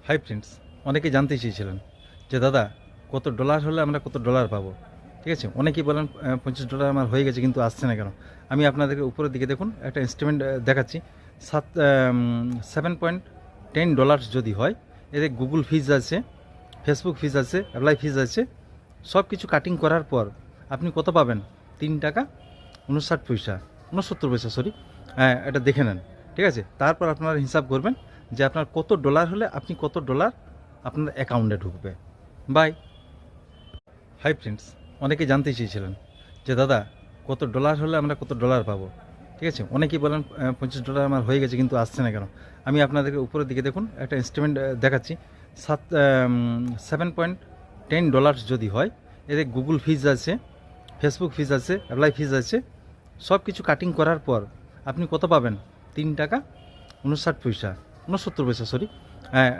Hi friends, অনেকে জানতে চেয়েছিলেন যে দাদা কত ডলার হলে আমরা কত ডলার পাবো। ঠিক আছে, অনেকেই বলেন $25 আমার হয়ে গেছে কিন্তু আসছে না কেন। আমি আপনাদেরকে উপরের দিকে দেখুন একটা ইনস্ট্রুমেন্ট দেখাচ্ছি। 7.10 ডলার যদি হয়, এতে গুগল ফিজ আছে, ফেসবুক ফিজ আছে, অ্যাপ্লাই ফিজ আছে, সব কিছু কাটিং করার পর আপনি কত পাবেন? 3 টাকা 69 পয়সা, সরি। হ্যাঁ, এটা দেখে নেন। ঠিক আছে, তারপর আপনারা হিসাব করবেন যে আপনার কত ডলার হলে আপনি কত ডলার আপনার অ্যাকাউন্টে ঢুকবে। বাই। হাই ফ্রেন্ডস, অনেকে জানতে চেয়েছিলেন যে দাদা কত ডলার হলে আমরা কত ডলার পাবো। ঠিক আছে, অনেকেই বলেন $25 আমার হয়ে গেছে কিন্তু আসছে না কেন। আমি আপনাদেরকে উপরের দিকে দেখুন একটা ইনস্ট্রুমেন্ট দেখাচ্ছি। 7.10 ডলার যদি হয়, এতে গুগল ফিজ আছে, ফেসবুক ফিজ আছে, অ্যাপ্লাই ফিজ আছে, সব কিছু কাটিং করার পর আপনি কত পাবেন? 3 টাকা 69 পয়সা, 69 পয়সা, সরি। হ্যাঁ।